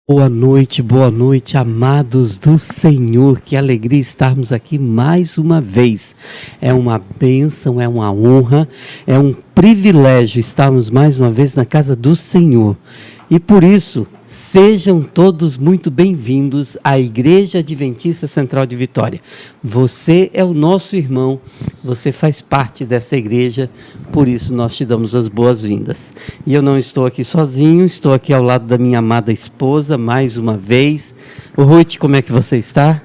Boa noite, amados do Senhor. Que alegria estarmos aqui mais uma vez. É uma bênção, é uma honra, é um privilégio estarmos mais uma vez na casa do Senhor. E por isso, sejam todos muito bem-vindos à Igreja Adventista Central de Vitória. Você é o nosso irmão, você faz parte dessa igreja, por isso nós te damos as boas-vindas. E eu não estou aqui sozinho, estou aqui ao lado da minha amada esposa, mais uma vez. Ruth, como é que você está?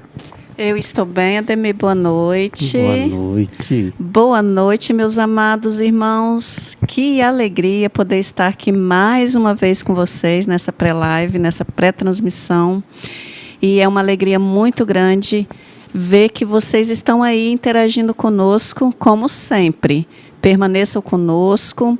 Eu estou bem, Ademir, boa noite. Boa noite. Boa noite, meus amados irmãos. Que alegria poder estar aqui mais uma vez com vocês nessa pré-live, nessa pré-transmissão. E é uma alegria muito grande ver que vocês estão aí interagindo conosco, como sempre. Permaneçam conosco.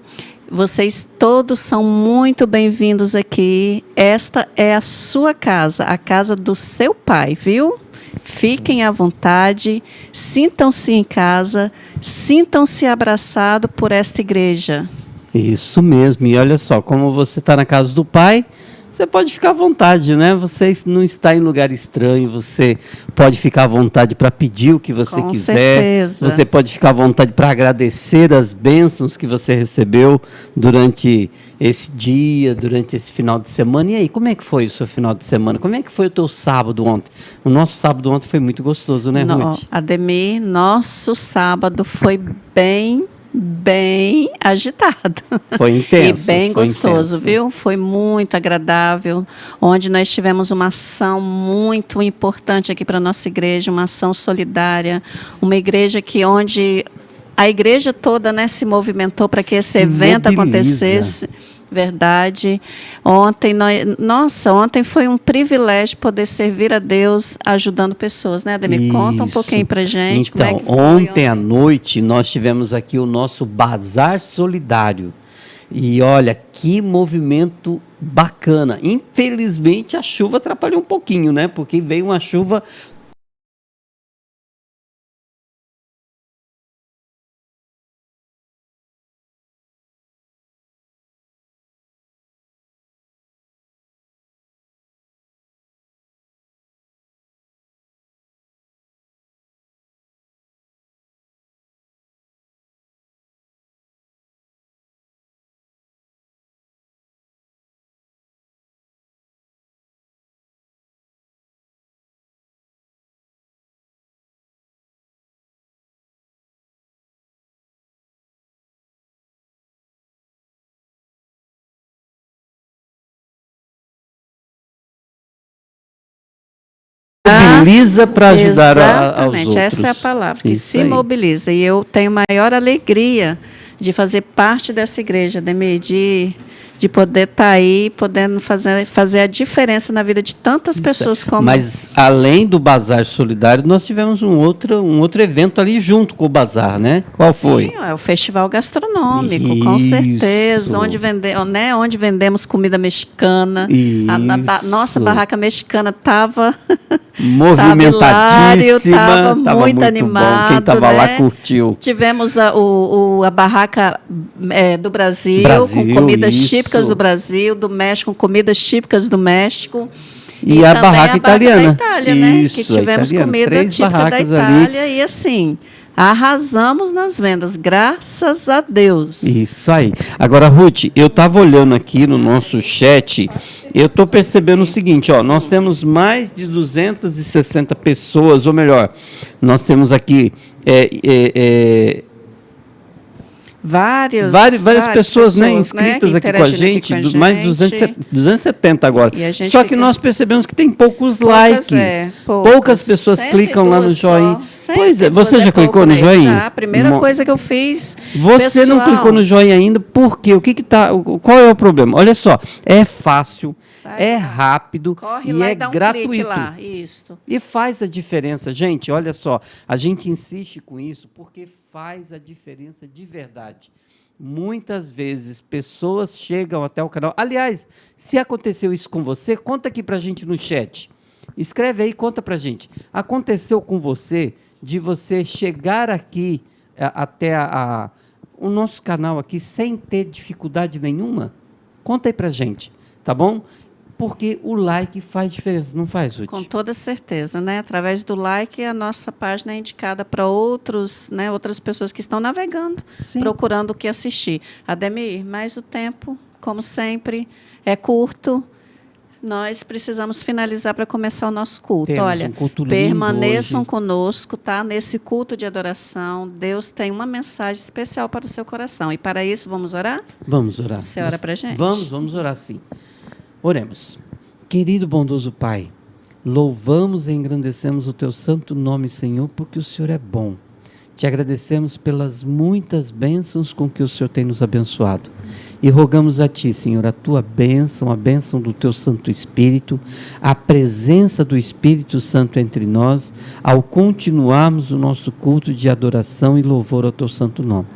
Vocês todos são muito bem-vindos aqui. Esta é a sua casa, a casa do seu pai, viu? Fiquem à vontade, sintam-se em casa, sintam-se abraçados por esta igreja. Isso mesmo, e olha só, como você está na casa do Pai, você pode ficar à vontade, né? Você não está em lugar estranho, você pode ficar à vontade para pedir o que você Com quiser. certeza. Você pode ficar à vontade para agradecer as bênçãos que você recebeu durante esse dia, durante esse final de semana. E aí, como é que foi o seu final de semana? Como é que foi o teu sábado ontem? O nosso sábado ontem foi muito gostoso, né, Ruth? Ademir, nosso sábado foi bem agitado. Foi intenso. E bem gostoso, intenso. viu? Foi muito agradável, onde nós tivemos uma ação muito importante aqui para a nossa igreja, uma ação solidária, uma igreja onde a igreja toda, né, se movimentou para que esse evento acontecesse. Verdade. Ontem foi um privilégio poder servir a Deus ajudando pessoas, né, Ademir? Conta um pouquinho pra gente. Então, como é que foi ontem à noite nós tivemos aqui o nosso Bazar Solidário. E olha, que movimento bacana. Infelizmente a chuva atrapalhou um pouquinho, né? Porque veio uma chuva mobiliza para ajudar aos outros. Exatamente, essa é a palavra, que Isso se aí. mobiliza. E eu tenho maior alegria de fazer parte dessa igreja, Ademir, de poder estar aí, podendo fazer a diferença na vida de tantas pessoas como... Mas, além do Bazar Solidário, nós tivemos um outro evento ali junto com o Bazar, né? Qual foi? Sim, é o Festival Gastronômico, com certeza, onde vendemos comida mexicana. Nossa barraca mexicana estava movimentadíssima, estava muito animado. Bom. Quem estava né? lá curtiu. Tivemos a barraca do Brasil com comidas típicas do Brasil, do México, com comidas típicas do México. E a barraca italiana. Da Itália, né? Isso, que tivemos italiana. comida 3 típica da Itália ali. e assim, arrasamos nas vendas, graças a Deus. Isso aí. Agora, Ruth, eu estava olhando aqui no nosso chat, eu estou percebendo o seguinte, ó, nós temos mais de 260 pessoas, ou melhor, nós temos aqui várias pessoas, né, inscritas aqui com a gente, mais de 270 agora. Só que nós percebemos que tem poucos likes. Poucas pessoas clicam lá no joinha. Pois é, você já clicou no joinha? Já, a primeira coisa que eu fiz. Você não clicou no joinha ainda, por quê? Qual é o problema? Olha só, é fácil, é rápido e é gratuito. Lá. Isso. E faz a diferença, gente. Olha só, a gente insiste com isso porque faz a diferença de verdade. Muitas vezes pessoas chegam até o canal. Aliás, se aconteceu isso com você, conta aqui para a gente no chat. Escreve aí, conta para a gente. Aconteceu com você de você chegar aqui até o nosso canal aqui sem ter dificuldade nenhuma? Conta aí para a gente, tá bom? porque o like faz diferença, não faz, Ruth? Com toda certeza, né? Através do like, a nossa página é indicada para outros, né, outras pessoas que estão navegando, Sim. procurando o que assistir. Ademir, mas o tempo, como sempre, é curto. Nós precisamos finalizar para começar o nosso culto. Temos Olha, um culto lindo permaneçam hoje. conosco, tá? Nesse culto de adoração, Deus tem uma mensagem especial para o seu coração. E para isso, vamos orar? Vamos orar. Você ora para a gente? Vamos orar sim. Oremos. Querido bondoso Pai, louvamos e engrandecemos o Teu santo nome, Senhor, porque o Senhor é bom. Te agradecemos pelas muitas bênçãos com que o Senhor tem nos abençoado. E rogamos a Ti, Senhor, a Tua bênção, a bênção do Teu Santo Espírito, a presença do Espírito Santo entre nós, ao continuarmos o nosso culto de adoração e louvor ao Teu santo nome.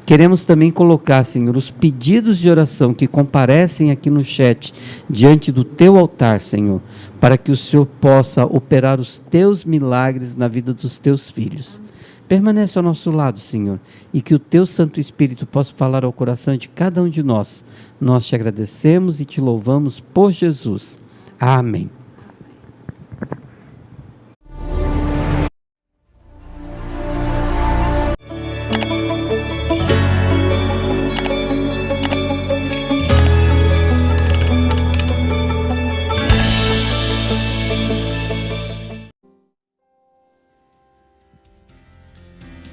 Queremos também colocar, Senhor, os pedidos de oração que comparecem aqui no chat, diante do Teu altar, Senhor, para que o Senhor possa operar os Teus milagres na vida dos Teus filhos. Permanece ao nosso lado, Senhor, e que o Teu Santo Espírito possa falar ao coração de cada um de nós. Nós Te agradecemos e Te louvamos por Jesus. Amém.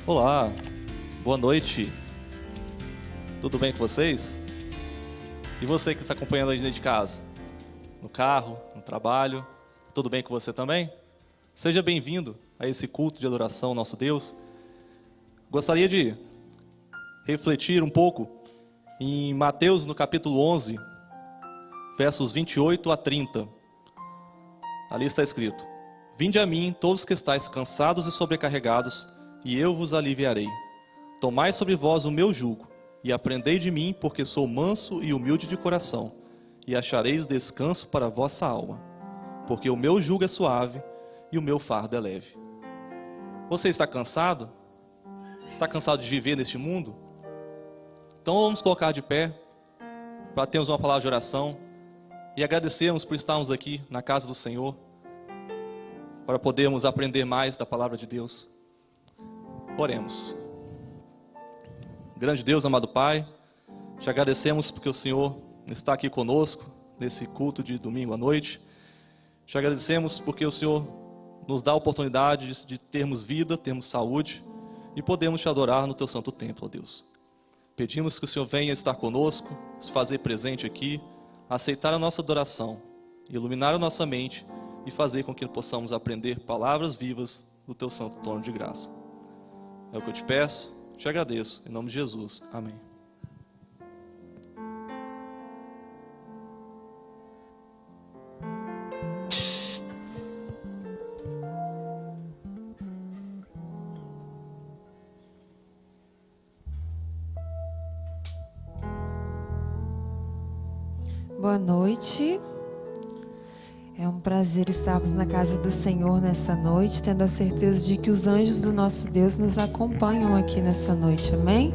Olá, boa noite, tudo bem com vocês? E você que está acompanhando a gente de casa, no carro, no trabalho, tudo bem com você também? Seja bem-vindo a esse culto de adoração ao nosso Deus. Gostaria de refletir um pouco em Mateus no capítulo 11, versos 28 a 30. Ali está escrito: Vinde a mim todos que estáis cansados e sobrecarregados, e eu vos aliviarei. Tomai sobre vós o meu jugo, e aprendei de mim, porque sou manso e humilde de coração, e achareis descanso para a vossa alma, porque o meu jugo é suave e o meu fardo é leve. Você está cansado? Está cansado de viver neste mundo? Então vamos colocar de pé, para termos uma palavra de oração, e agradecermos por estarmos aqui na casa do Senhor, para podermos aprender mais da palavra de Deus. Oremos. Grande Deus, amado Pai, te agradecemos porque o Senhor está aqui conosco nesse culto de domingo à noite. Te agradecemos porque o Senhor nos dá a oportunidade de termos vida, termos saúde e podemos te adorar no teu santo templo, ó Deus. Pedimos que o Senhor venha estar conosco, se fazer presente aqui, aceitar a nossa adoração, iluminar a nossa mente e fazer com que possamos aprender palavras vivas do teu santo trono de graça. É o que eu te peço, te agradeço, em nome de Jesus. Amém. Boa noite. É um prazer estarmos na casa do Senhor nessa noite, tendo a certeza de que os anjos do nosso Deus nos acompanham aqui nessa noite, amém?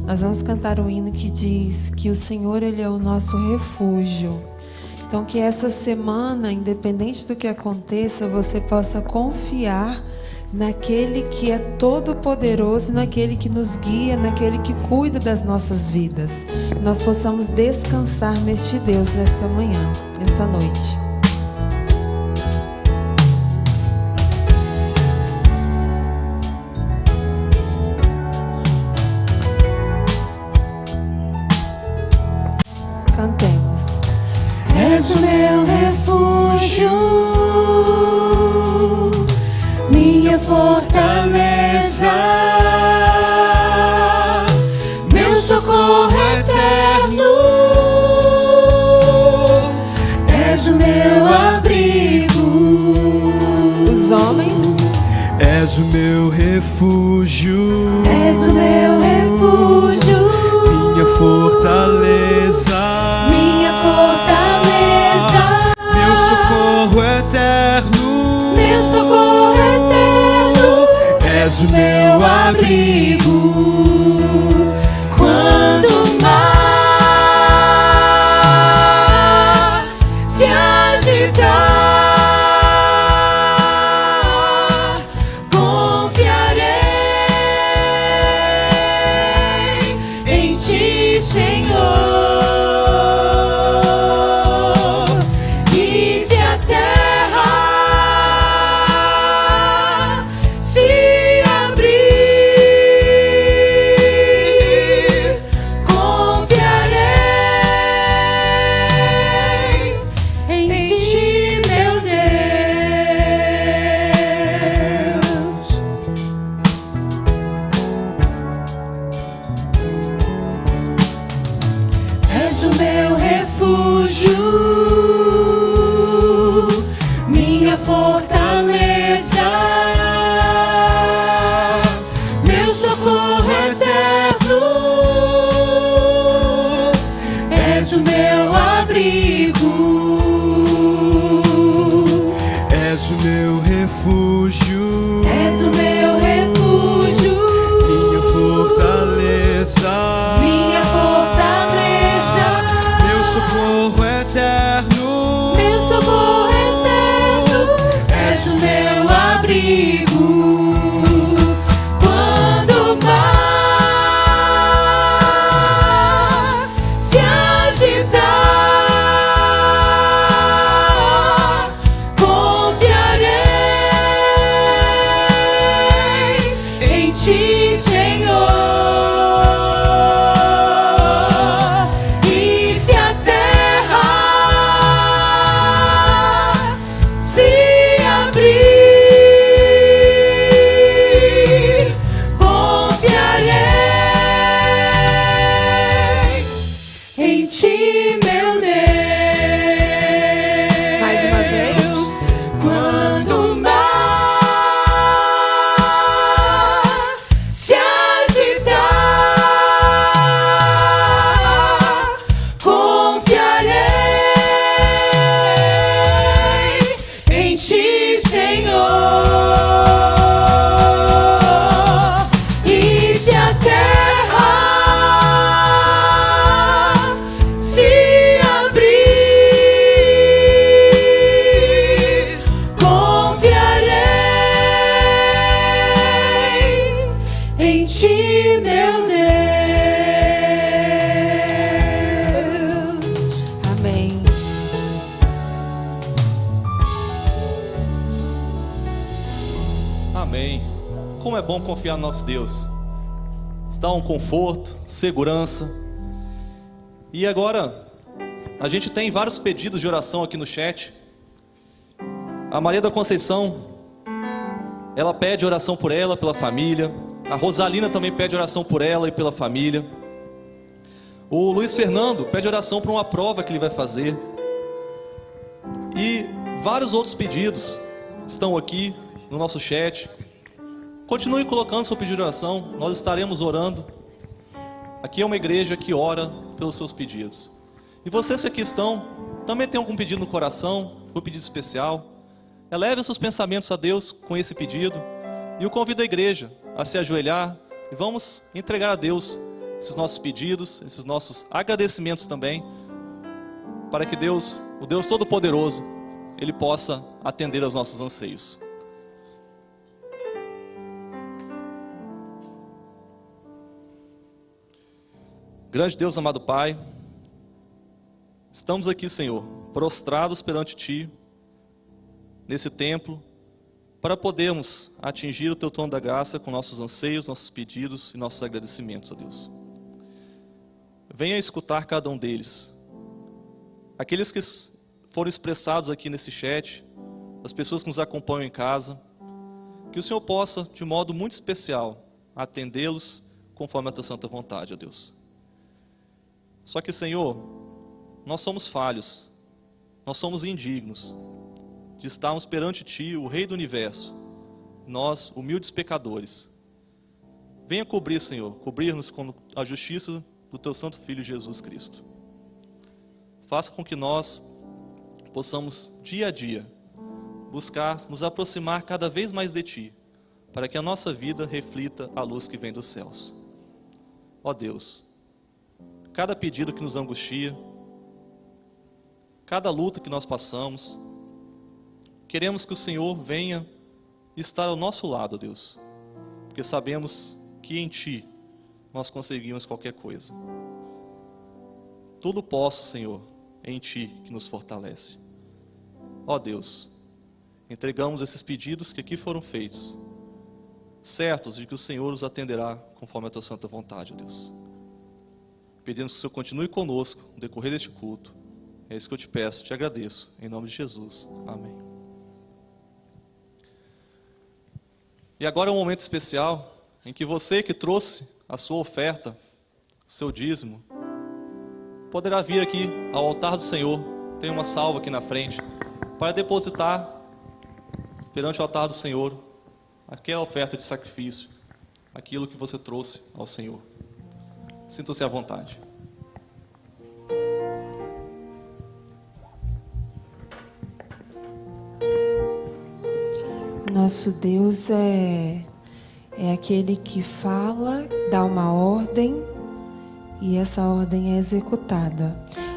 Nós vamos cantar um hino que diz que o Senhor, Ele é o nosso refúgio. Então que essa semana, independente do que aconteça, você possa confiar naquele que é todo poderoso, naquele que nos guia, naquele que cuida das nossas vidas. Nós possamos descansar neste Deus nessa manhã, nessa noite. Cantemos. És o meu refúgio, minha fortaleza, meu socorro eterno. És o meu abrigo. Os homens. És o meu refúgio. És o meu refúgio, Minha fortaleza. minha fortaleza, Meu socorro eterno. meu socorro eterno. És o meu abrigo. Quando o mar minha fortaleza, meu socorro eterno, és o meu abrigo, és o meu refúgio, és o meu refúgio, minha fortaleza, minha fortaleza, meu socorro eterno, meu socorro eterno, és o meu abrigo. Quando o mar se agitar, confiarei em ti, Senhor. E se a terra se abrir, confiarei em ti, meu Deus. Mais uma vez. Quando o mar se agitar, confiarei em ti, Senhor. E se a terra se abrir, confiarei em ti, meu Deus. Amém. Amém. Como é bom confiar no nosso Deus. Isso dá um conforto, segurança. E agora, a gente tem vários pedidos de oração aqui no chat. A Maria da Conceição, ela pede oração por ela, pela família. A Rosalina também pede oração por ela e pela família. O Luiz Fernando pede oração para uma prova que ele vai fazer. E vários outros pedidos estão aqui no nosso chat. Continue colocando seu pedido de oração, nós estaremos orando. Aqui é uma igreja que ora pelos seus pedidos. E vocês que aqui estão, também tem algum pedido no coração, um pedido especial? Eleve os seus pensamentos a Deus com esse pedido. E eu convido a igreja a se ajoelhar e vamos entregar a Deus esses nossos pedidos, esses nossos agradecimentos também, para que Deus, o Deus Todo-Poderoso, Ele possa atender aos nossos anseios. Grande Deus, amado Pai, estamos aqui, Senhor, prostrados perante Ti, nesse templo, para podermos atingir o Teu trono da graça com nossos anseios, nossos pedidos e nossos agradecimentos, ó Deus. Venha escutar cada um deles. Aqueles que foram expressados aqui nesse chat, as pessoas que nos acompanham em casa, que o Senhor possa, de modo muito especial, atendê-los conforme a Tua santa vontade, ó Deus. Só que, Senhor, nós somos falhos, nós somos indignos de estarmos perante Ti, o Rei do Universo, nós, humildes pecadores. Venha cobrir, Senhor, cobrir-nos com a justiça do Teu Santo Filho Jesus Cristo. Faça com que nós possamos, dia a dia, buscar nos aproximar cada vez mais de Ti, para que a nossa vida reflita a luz que vem dos céus. Ó Deus, cada pedido que nos angustia, cada luta que nós passamos, queremos que o Senhor venha estar ao nosso lado, Deus, porque sabemos que em Ti nós conseguimos qualquer coisa. Tudo posso, Senhor, em Ti que nos fortalece. Ó Deus, entregamos esses pedidos que aqui foram feitos, certos de que o Senhor os atenderá conforme a Tua santa vontade, ó Deus. Pedimos que o Senhor continue conosco no decorrer deste culto. É isso que eu te peço, te agradeço, em nome de Jesus. Amém. E agora é um momento especial em que você que trouxe a sua oferta, o seu dízimo, poderá vir aqui ao altar do Senhor. Tem uma salva aqui na frente para depositar perante o altar do Senhor aquela oferta de sacrifício, aquilo que você trouxe ao Senhor. Sinta-se à vontade. Nosso Deus é aquele que fala, dá uma ordem e essa ordem é executada.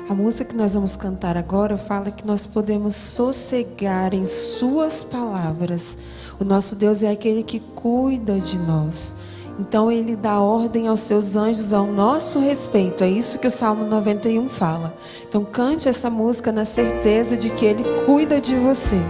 A música que nós vamos cantar agora fala que nós podemos sossegar em suas palavras. O nosso Deus é aquele que cuida de nós. Então Ele dá ordem aos seus anjos ao nosso respeito. É isso que o Salmo 91 fala. Então cante essa música na certeza de que Ele cuida de você.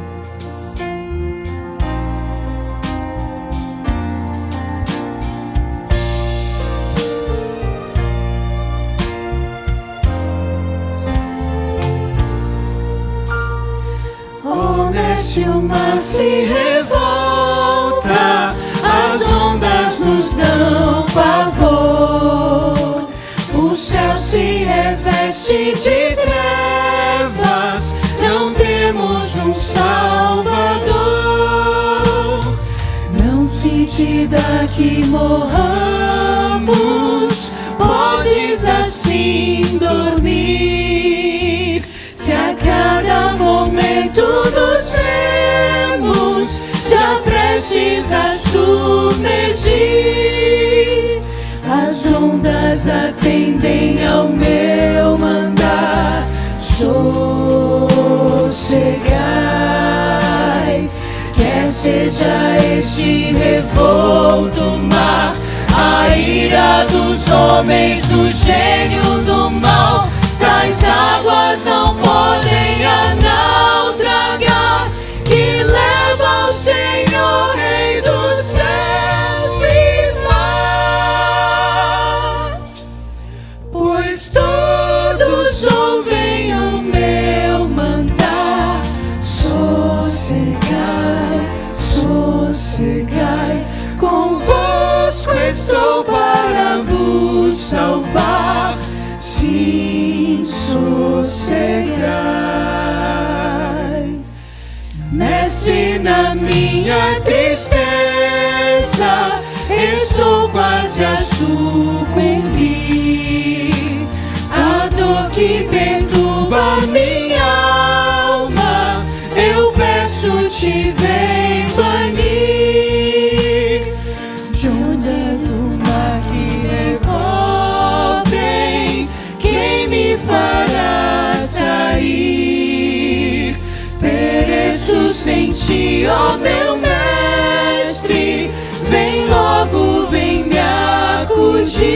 Se o mar se revolta, as ondas nos dão pavor. O céu se reveste de trevas, não temos um Salvador. Não se te dá que morramos, podes assim dormir. Se a cada momento nos vemos já prestes a submergir, as ondas atendem ao meu mandar. Sossegai, quer seja este revolto mar, a ira dos homens, o gênio do mal. Tais águas não podem a naufragar, que leva ao Senhor, Rei dos céus e mar. Pois todos ouvem o meu mandar. Sossegai, sossegai, convosco estou para vos salvar. Sim, sossegai. Mestre, na minha tristeza estou quase a sucumbir. A dor que perturba minha alma, eu peço-te, vem banir. De ondas do mar que recobrem, quem me fará sair? Pereço sem ti, ó meu mestre, vem logo, vem me acudir.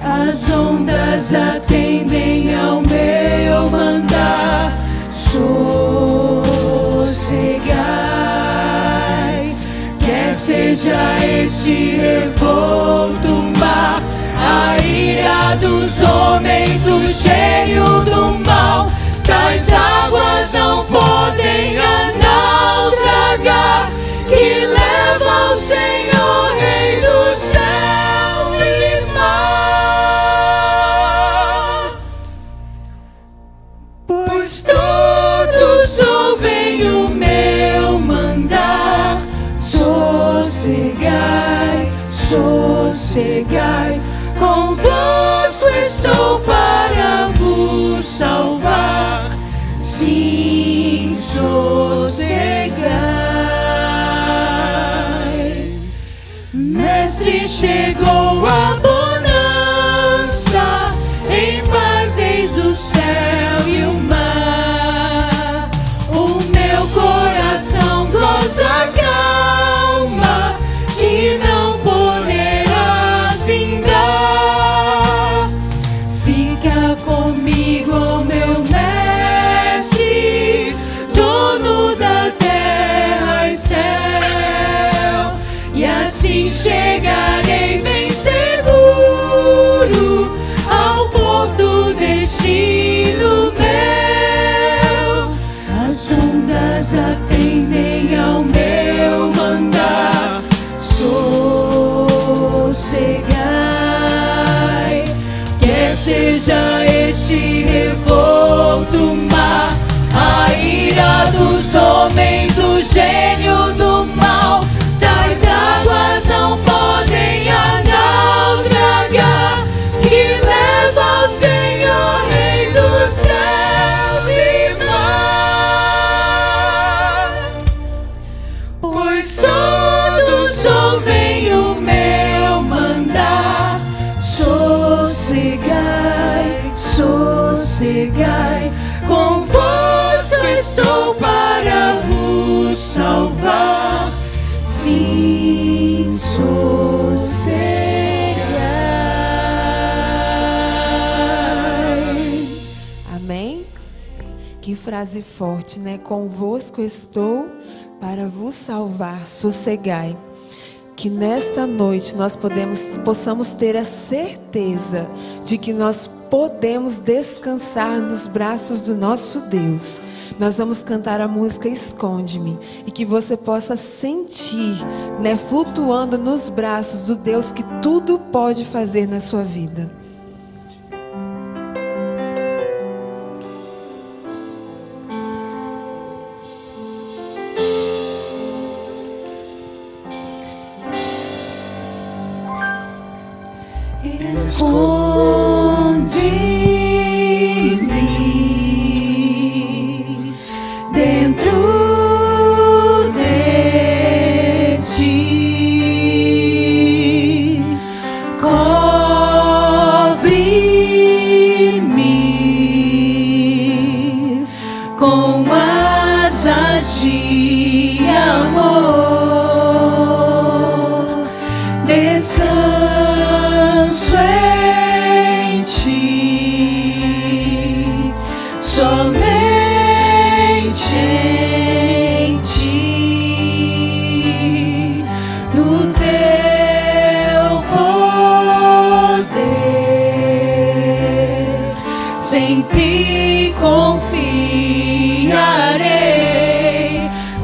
As ondas atendem ao meu mandar. Sossegai, quer seja este revolto mar, a ira dos homens, o gênio do mal. Tais águas não podem a naufragar, que leva ao Senhor, Rei dos céus e mar. Pois todos ouvem o meu mandar. Sossegai, sossegai, convosco estou para vos salvar. Sim, sossegai. Mestre, chegou a bonança, em paz eis o céu e o mar. O meu coração goza calma, que não poderá findar. Fica comigo, ó meu mestre, dono da terra e céu, e assim chegarei bem seguro ao porto destino meu. As ondas atendem ao meu mandar. Sossegai, quer seja sossegai, convosco estou para vos salvar. Sim, sossegai. Amém? Que frase forte, né? Convosco estou para vos salvar, sossegai. Que nesta noite nós possamos ter a certeza de que nós podemos descansar nos braços do nosso Deus. Nós vamos cantar a música Esconde-me, e que você possa sentir, né, flutuando nos braços do Deus que tudo pode fazer na sua vida. Esconde-me dentro de ti, cobre-me com asas de amor, descanso em ti, somente em ti, no teu poder, sempre confiarei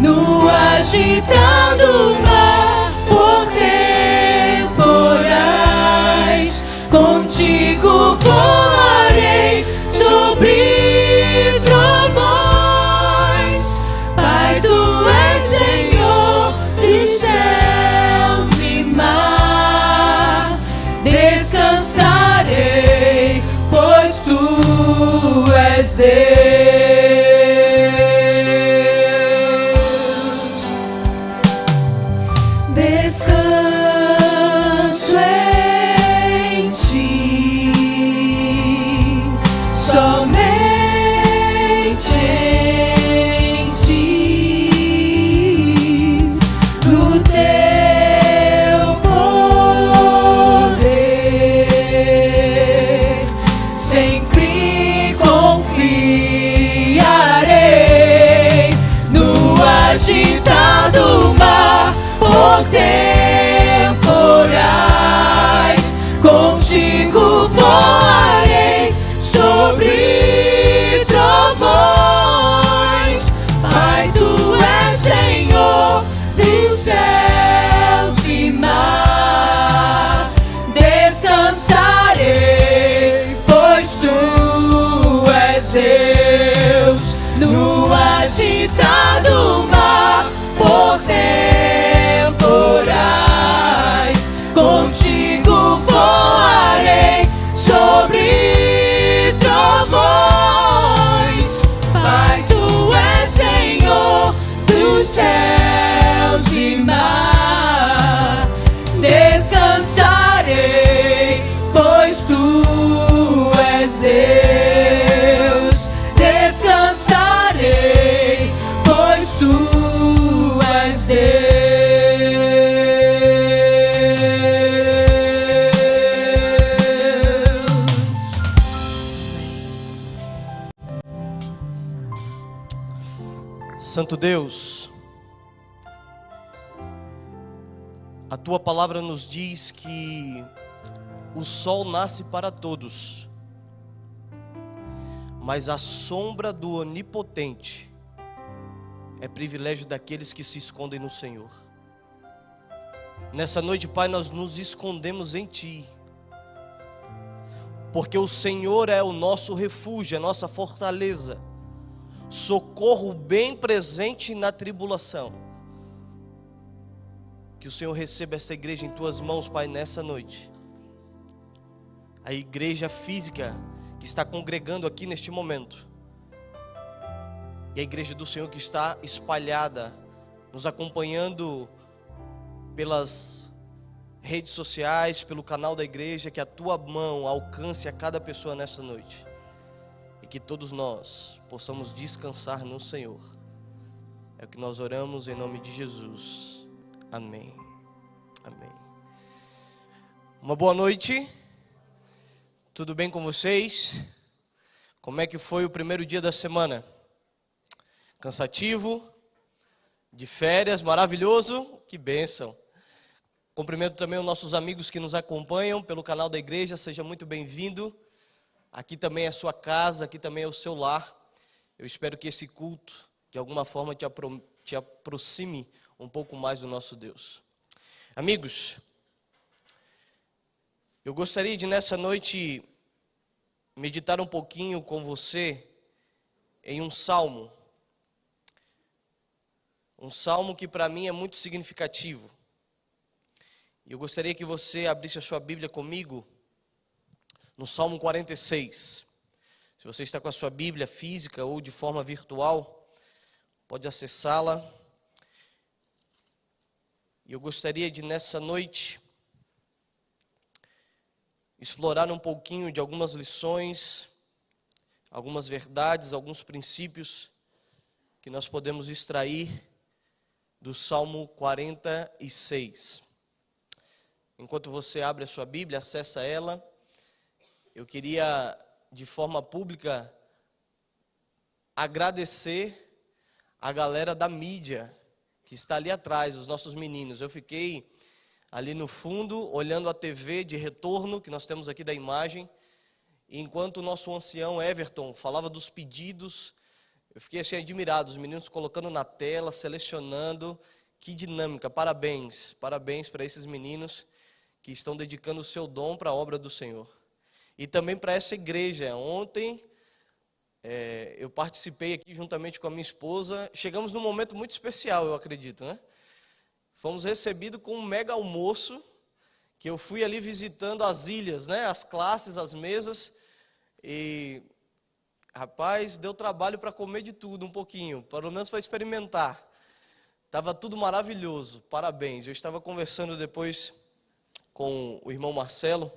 no agitado mar por temporais. Contigo voarei sobre trovões. Pai, tu és Senhor de céus e mar. Descansarei, pois tu és Deus. Descanso em ti, somente em ti, no teu poder, sempre confiarei no agitado mar por temporais. Contigo voarei sobre trovões. Pai, tu és Senhor de céus e mar. Descansarei, pois tu és Deus no agitado mar por temporais. Contigo voarei sobre trovões. Pai, tu és Senhor dos céus e mar. Descansarei, pois tu és Deus. Descansarei, pois tu és Deus. Santo Deus, a tua palavra nos diz que o sol nasce para todos, mas a sombra do Onipotente é privilégio daqueles que se escondem no Senhor. Nessa noite, Pai, nós nos escondemos em Ti, porque o Senhor é o nosso refúgio, a nossa fortaleza, socorro bem presente na tribulação. Que o Senhor receba essa igreja em Tuas mãos, Pai, nessa noite. A igreja física que está congregando aqui neste momento, e a igreja do Senhor que está espalhada, nos acompanhando pelas redes sociais, pelo canal da igreja. Que a Tua mão alcance a cada pessoa nessa noite, e que todos nós possamos descansar no Senhor. É o que nós oramos em nome de Jesus. Amém. Amém. Uma boa noite. Tudo bem com vocês? Como é que foi o primeiro dia da semana? Cansativo? De férias? Maravilhoso? Que bênção. Cumprimento também os nossos amigos que nos acompanham pelo canal da igreja. Seja muito bem-vindo. Aqui também é a sua casa, aqui também é o seu lar. Eu espero que esse culto, de alguma forma, te aproxime um pouco mais do nosso Deus. Amigos, eu gostaria de nessa noite meditar um pouquinho com você em um salmo. Um salmo que para mim é muito significativo. E eu gostaria que você abrisse a sua Bíblia comigo no Salmo 46. Se você está com a sua Bíblia física ou de forma virtual, pode acessá-la. E eu gostaria de nessa noite explorar um pouquinho de algumas lições, algumas verdades, alguns princípios que nós podemos extrair do Salmo 46. Enquanto você abre a sua Bíblia, acessa ela, eu queria, de forma pública, agradecer a galera da mídia que está ali atrás, os nossos meninos. Eu fiquei ali no fundo, olhando a TV de retorno que nós temos aqui da imagem, e enquanto o nosso ancião Everton falava dos pedidos, eu fiquei assim admirado, os meninos colocando na tela, selecionando. Que dinâmica, parabéns para esses meninos que estão dedicando o seu dom para a obra do Senhor. E também para essa igreja. Ontem eu participei aqui juntamente com a minha esposa. Chegamos num momento muito especial, eu acredito, né? Fomos recebidos com um mega almoço, que eu fui ali visitando as ilhas, né? As classes, as mesas. E, rapaz, deu trabalho para comer de tudo um pouquinho, pelo menos para experimentar. Estava tudo maravilhoso, parabéns. Eu estava conversando depois com o irmão Marcelo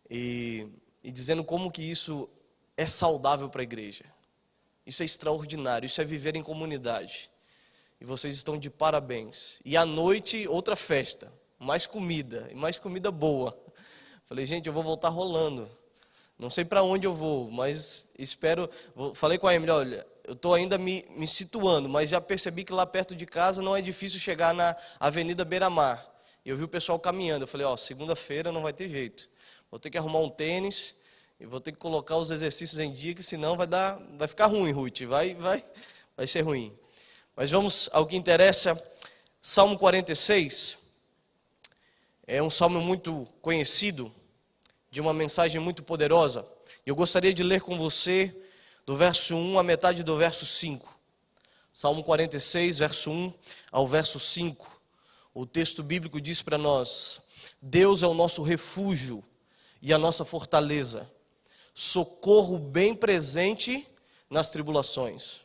e dizendo como que isso é saudável para a igreja. Isso é extraordinário, isso é viver em comunidade. E vocês estão de parabéns. E à noite, outra festa, mais comida, e mais comida boa. Falei, gente, eu vou voltar rolando. Não sei para onde eu vou, mas espero... Falei com a Emily, olha, eu estou ainda me situando, mas já percebi que lá perto de casa não é difícil chegar na Avenida Beira-Mar. E eu vi o pessoal caminhando, eu falei, segunda-feira não vai ter jeito. Vou ter que arrumar um tênis e vou ter que colocar os exercícios em dia, que senão vai ficar ruim, Ruth, vai ser ruim. Mas vamos ao que interessa. Salmo 46 é um salmo muito conhecido, de uma mensagem muito poderosa. Eu gostaria de ler com você do verso 1 à metade do verso 5. Salmo 46, verso 1 ao verso 5. O texto bíblico diz para nós: Deus é o nosso refúgio e a nossa fortaleza, socorro bem presente nas tribulações.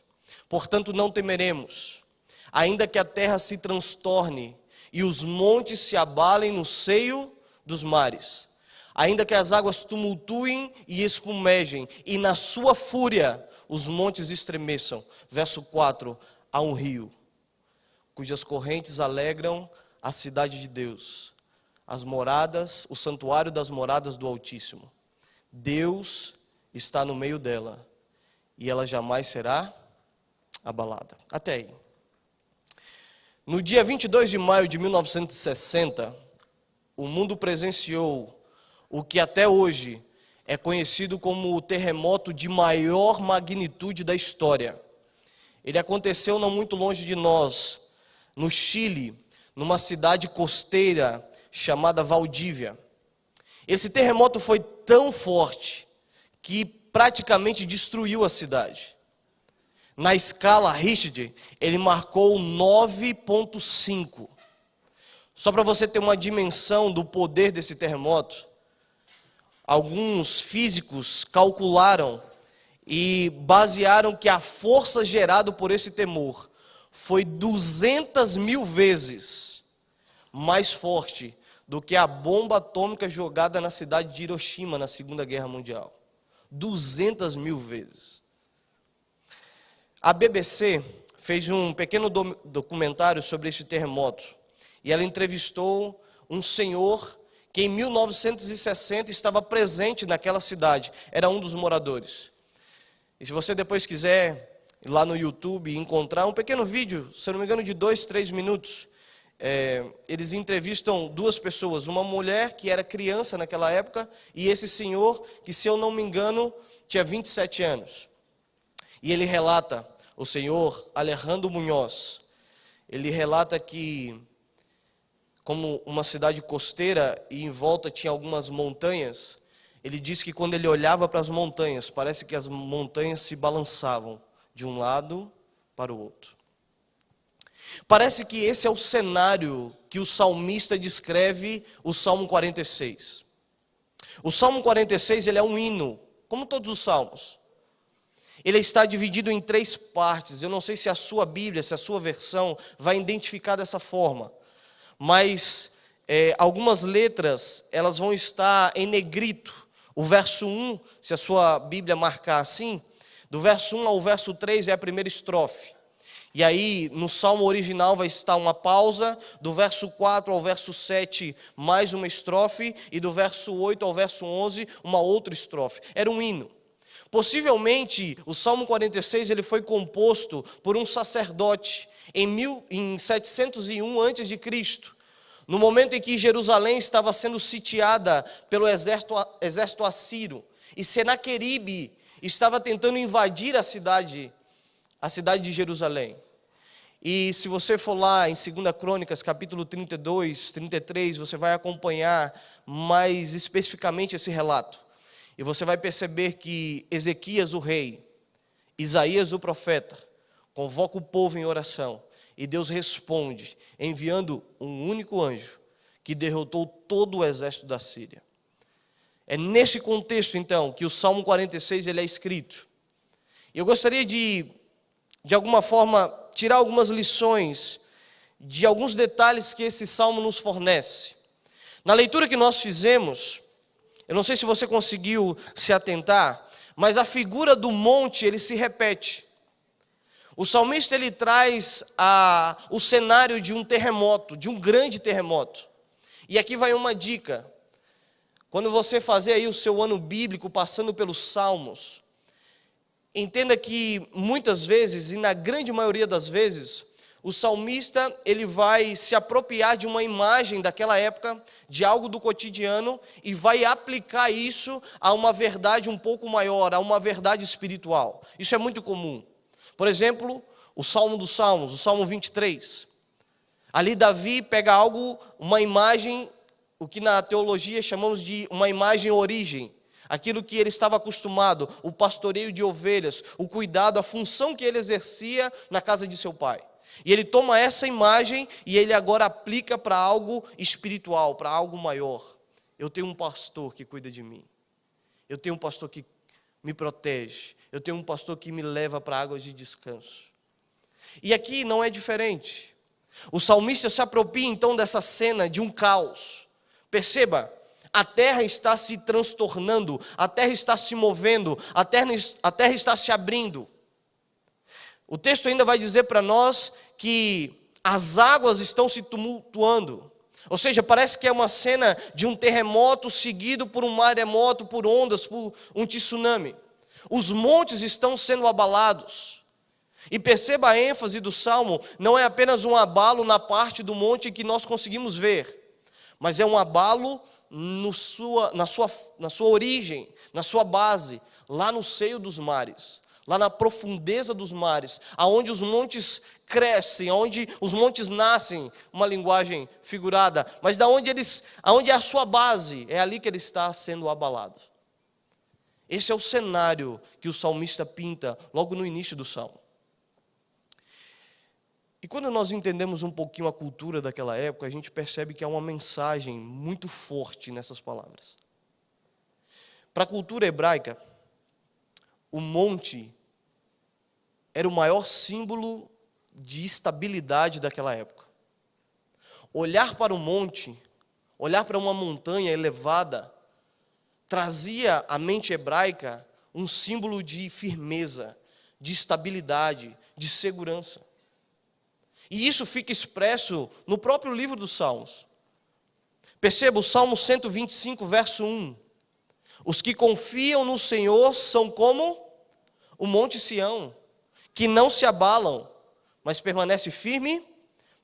Portanto, não temeremos, ainda que a terra se transtorne e os montes se abalem no seio dos mares, ainda que as águas tumultuem e espumejem, e na sua fúria os montes estremeçam. Verso 4, há um rio, cujas correntes alegram a cidade de Deus, as moradas, o santuário das moradas do Altíssimo. Deus está no meio dela, e ela jamais será abalada. Até aí. No dia 22 de maio de 1960, o mundo presenciou o que até hoje é conhecido como o terremoto de maior magnitude da história. Ele aconteceu não muito longe de nós, no Chile, numa cidade costeira chamada Valdívia. Esse terremoto foi tão forte que praticamente destruiu a cidade. Na escala Richter, ele marcou 9,5. Só para você ter uma dimensão do poder desse terremoto, alguns físicos calcularam e basearam que a força gerada por esse temor foi 200.000 vezes mais forte do que a bomba atômica jogada na cidade de Hiroshima na Segunda Guerra Mundial. 200.000 vezes. A BBC fez um pequeno documentário sobre esse terremoto. E ela entrevistou um senhor que em 1960 estava presente naquela cidade. Era um dos moradores. E se você depois quiser ir lá no YouTube encontrar um pequeno vídeo, se eu não me engano de 2, 3 minutos, eles entrevistam duas pessoas, uma mulher que era criança naquela época e esse senhor que, se eu não me engano, tinha 27 anos. E ele relata, o senhor Alejandro Munhoz, ele relata que, como uma cidade costeira e em volta tinha algumas montanhas, ele diz que quando ele olhava para as montanhas, parece que as montanhas se balançavam de um lado para o outro. Parece que esse é o cenário que o salmista descreve o Salmo 46. O Salmo 46 ele é um hino, como todos os salmos. Ele está dividido em 3 partes. Eu não sei se a sua Bíblia, se a sua versão vai identificar dessa forma. Mas algumas letras elas vão estar em negrito. O verso 1, se a sua Bíblia marcar assim, do verso 1 ao verso 3 é a primeira estrofe. E aí, no salmo original vai estar uma pausa, do verso 4 ao verso 7, mais uma estrofe, e do verso 8 ao verso 11, uma outra estrofe. Era um hino. Possivelmente, o Salmo 46 ele foi composto por um sacerdote em 701 a.C., no momento em que Jerusalém estava sendo sitiada pelo exército assírio, e Senaqueribe estava tentando invadir a cidade de Jerusalém. E se você for lá em 2 Crônicas, capítulo 32, 33, você vai acompanhar mais especificamente esse relato. E você vai perceber que Ezequias, o rei, Isaías, o profeta, convoca o povo em oração. E Deus responde, enviando um único anjo que derrotou todo o exército da Síria. É nesse contexto, então, que o Salmo 46 ele é escrito. E eu gostaria de alguma forma, tirar algumas lições de alguns detalhes que esse salmo nos fornece. Na leitura que nós fizemos, eu não sei se você conseguiu se atentar, mas a figura do monte, ele se repete. O salmista, ele traz o cenário de um terremoto, de um grande terremoto. E aqui vai uma dica. Quando você fazer aí o seu ano bíblico, passando pelos salmos, entenda que muitas vezes, e na grande maioria das vezes, o salmista ele vai se apropriar de uma imagem daquela época, de algo do cotidiano, e vai aplicar isso a uma verdade um pouco maior, a uma verdade espiritual. Isso é muito comum. Por exemplo, o Salmo dos Salmos, o Salmo 23. Ali Davi pega algo, uma imagem, o que na teologia chamamos de uma imagem origem. Aquilo que ele estava acostumado, o pastoreio de ovelhas, o cuidado, a função que ele exercia na casa de seu pai. E ele toma essa imagem e ele agora aplica para algo espiritual, para algo maior. Eu tenho um pastor que cuida de mim. Eu tenho um pastor que me protege. Eu tenho um pastor que me leva para águas de descanso. E aqui não é diferente. O salmista se apropria então dessa cena de um caos. Perceba, a terra está se transtornando, a terra está se movendo, a terra está se abrindo. O texto ainda vai dizer para nós que as águas estão se tumultuando. Ou seja, parece que é uma cena de um terremoto seguido por um maremoto, por ondas, por um tsunami. Os montes estão sendo abalados. E perceba a ênfase do Salmo, não é apenas um abalo na parte do monte que nós conseguimos ver, mas é um abalo na sua origem, na sua base, lá no seio dos mares, lá na profundeza dos mares, aonde os montes crescem, aonde os montes nascem, uma linguagem figurada, mas aonde é a sua base, é ali que ele está sendo abalado. Esse é o cenário que o salmista pinta logo no início do salmo. E quando nós entendemos um pouquinho a cultura daquela época, a gente percebe que há uma mensagem muito forte nessas palavras. Para a cultura hebraica, o monte era o maior símbolo de estabilidade daquela época. Olhar para o monte, olhar para uma montanha elevada, trazia à mente hebraica um símbolo de firmeza, de estabilidade, de segurança. E isso fica expresso no próprio livro dos Salmos. Perceba o Salmo 125, verso 1. Os que confiam no Senhor são como o monte Sião, que não se abalam, mas permanece firme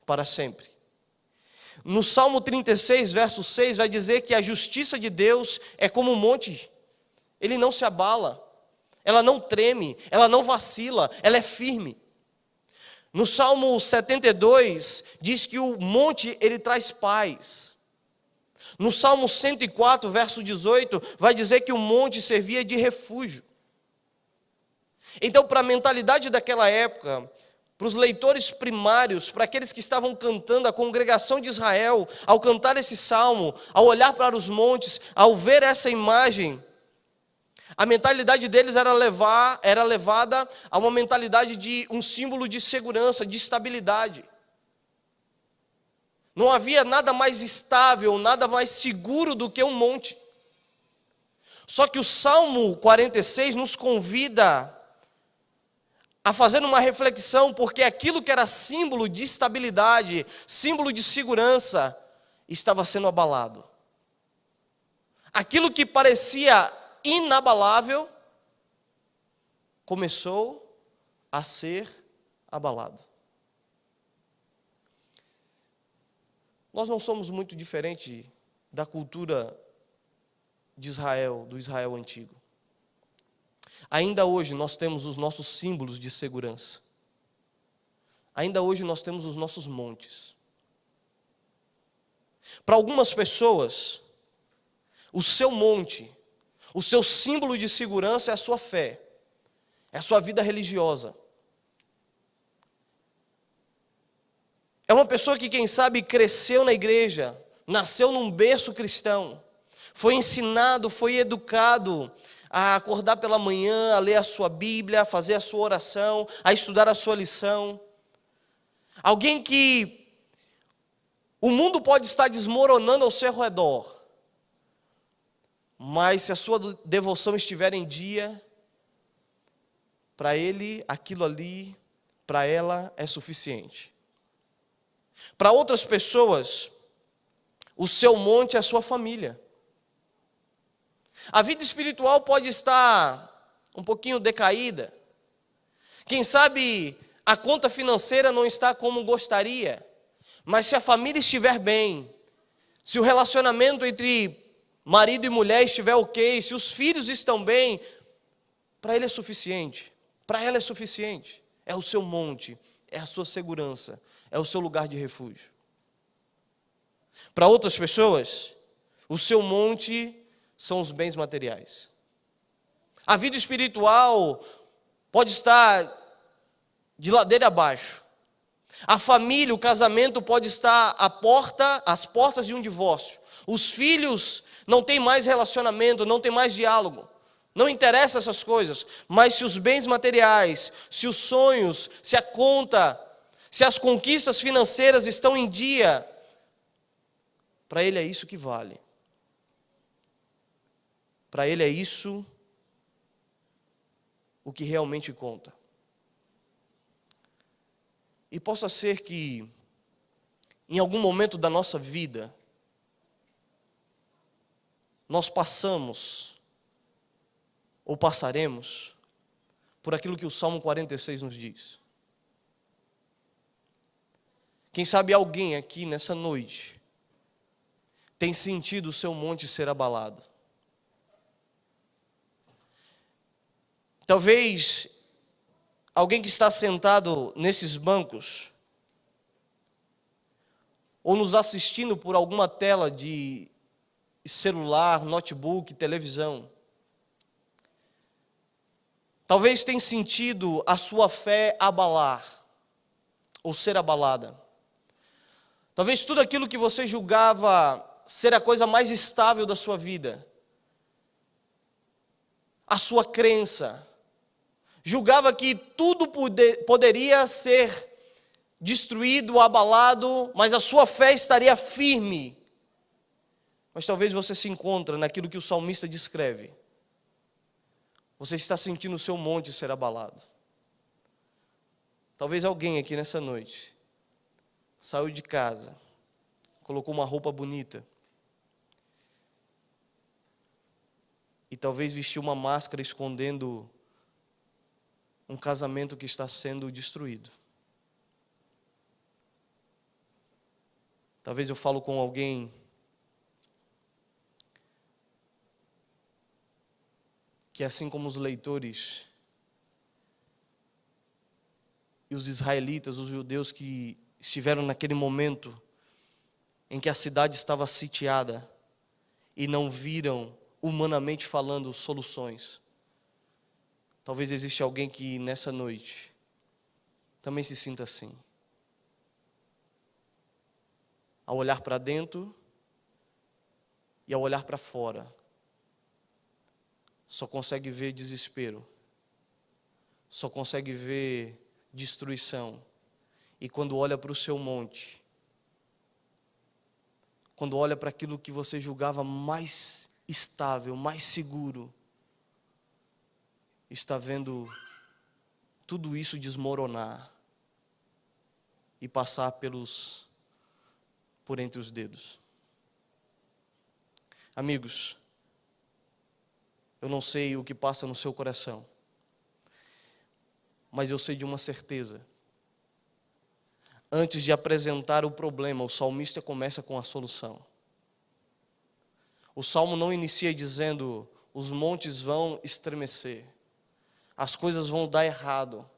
para sempre. No Salmo 36, verso 6, vai dizer que a justiça de Deus é como um monte. Ele não se abala, ela não treme, ela não vacila, ela é firme. No Salmo 72, diz que o monte, ele traz paz. No Salmo 104, verso 18, vai dizer que o monte servia de refúgio. Então, para a mentalidade daquela época, para os leitores primários, para aqueles que estavam cantando, a congregação de Israel, ao cantar esse salmo, ao olhar para os montes, ao ver essa imagem, a mentalidade deles era levada a uma mentalidade de um símbolo de segurança, de estabilidade. Não havia nada mais estável, nada mais seguro do que um monte. Só que o Salmo 46 nos convida a fazer uma reflexão, porque aquilo que era símbolo de estabilidade, símbolo de segurança, estava sendo abalado. Aquilo que parecia inabalável começou a ser abalado. Nós não somos muito diferentes da cultura de Israel, do Israel antigo. Ainda hoje nós temos os nossos símbolos de segurança. Ainda hoje nós temos os nossos montes. Para algumas pessoas, o seu monte, o seu símbolo de segurança é a sua fé, é a sua vida religiosa. É uma pessoa que, quem sabe, cresceu na igreja, nasceu num berço cristão, foi ensinado, foi educado a acordar pela manhã, a ler a sua Bíblia, a fazer a sua oração, a estudar a sua lição. Alguém que o mundo pode estar desmoronando ao seu redor, mas se a sua devoção estiver em dia, para ele, aquilo ali, para ela, é suficiente. Para outras pessoas, o seu monte é a sua família. A vida espiritual pode estar um pouquinho decaída. Quem sabe a conta financeira não está como gostaria, mas se a família estiver bem, se o relacionamento entre marido e mulher estiver ok, se os filhos estão bem, para ele é suficiente, para ela é suficiente. É o seu monte, é a sua segurança, é o seu lugar de refúgio. Para outras pessoas, o seu monte são os bens materiais. A vida espiritual pode estar de ladeira abaixo. A família, o casamento pode estar às portas de um divórcio. Os filhos não têm mais relacionamento, não têm mais diálogo. Não interessa essas coisas. Mas se os bens materiais, se os sonhos, se a conta, se as conquistas financeiras estão em dia, para ele é isso que vale. Para ele é isso o que realmente conta. E possa ser que, em algum momento da nossa vida, nós passamos, ou passaremos, por aquilo que o Salmo 46 nos diz. Quem sabe alguém aqui nessa noite tem sentido o seu monte ser abalado. Talvez alguém que está sentado nesses bancos, ou nos assistindo por alguma tela de celular, notebook, televisão, talvez tenha sentido a sua fé abalar, ou ser abalada. Talvez tudo aquilo que você julgava ser a coisa mais estável da sua vida, a sua crença, julgava que tudo poderia ser destruído, abalado, mas a sua fé estaria firme. Mas talvez você se encontre naquilo que o salmista descreve. Você está sentindo o seu monte ser abalado. Talvez alguém aqui nessa noite saiu de casa, colocou uma roupa bonita e talvez vestiu uma máscara escondendo um casamento que está sendo destruído. Talvez eu falo com alguém que, assim como os leitores e os israelitas, os judeus que estiveram naquele momento em que a cidade estava sitiada e não viram, humanamente falando, soluções. Talvez exista alguém que nessa noite também se sinta assim. Ao olhar para dentro e ao olhar para fora, só consegue ver desespero, só consegue ver destruição. E quando olha para o seu monte, quando olha para aquilo que você julgava mais estável, mais seguro, está vendo tudo isso desmoronar e passar por entre os dedos. Amigos, eu não sei o que passa no seu coração, mas eu sei de uma certeza. Antes de apresentar o problema, o salmista começa com a solução. O salmo não inicia dizendo: os montes vão estremecer, as coisas vão dar errado.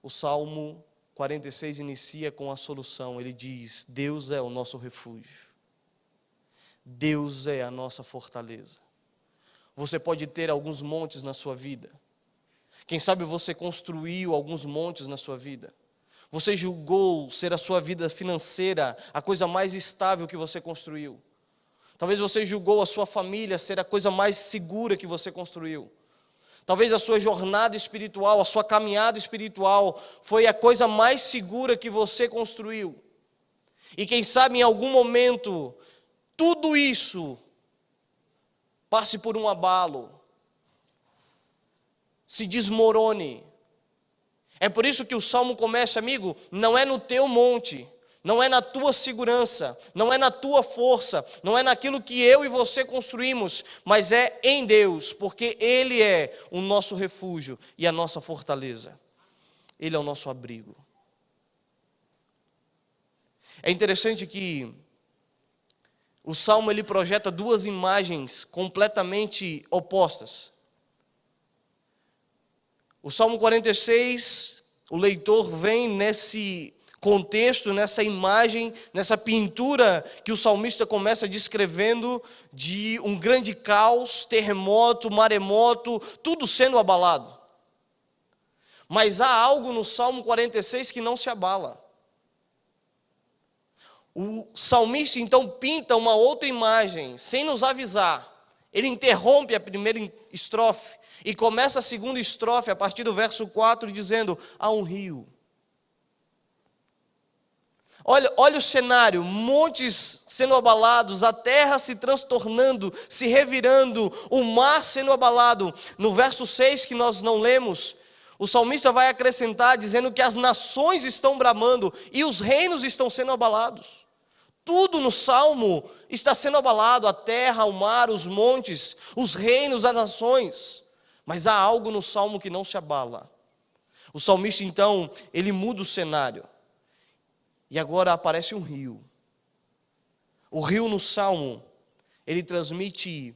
O Salmo 46 inicia com a solução. Ele diz: Deus é o nosso refúgio, Deus é a nossa fortaleza. Você pode ter alguns montes na sua vida. Quem sabe você construiu alguns montes na sua vida. Você julgou ser a sua vida financeira a coisa mais estável que você construiu. Talvez você julgou a sua família ser a coisa mais segura que você construiu. Talvez a sua jornada espiritual, a sua caminhada espiritual foi a coisa mais segura que você construiu. E quem sabe em algum momento tudo isso passe por um abalo, se desmorone. É por isso que o Salmo começa, amigo, não é no teu monte, não é na tua segurança, não é na tua força, não é naquilo que eu e você construímos, mas é em Deus, porque Ele é o nosso refúgio e a nossa fortaleza. Ele é o nosso abrigo. É interessante que o Salmo ele projeta duas imagens completamente opostas. O Salmo 46, o leitor vem nesse contexto, nessa imagem, nessa pintura que o salmista começa descrevendo de um grande caos, terremoto, maremoto, tudo sendo abalado. Mas há algo no Salmo 46 que não se abala. O salmista então pinta uma outra imagem, sem nos avisar. Ele interrompe a primeira estrofe e começa a segunda estrofe, a partir do verso 4, dizendo: há um rio. Olha o cenário, montes sendo abalados, a terra se transtornando, se revirando, o mar sendo abalado. No verso 6 que nós não lemos, o salmista vai acrescentar dizendo que as nações estão bramando e os reinos estão sendo abalados. Tudo no Salmo está sendo abalado, a terra, o mar, os montes, os reinos, as nações. Mas há algo no Salmo que não se abala. O salmista então, ele muda o cenário. E agora aparece um rio. O rio no Salmo, ele transmite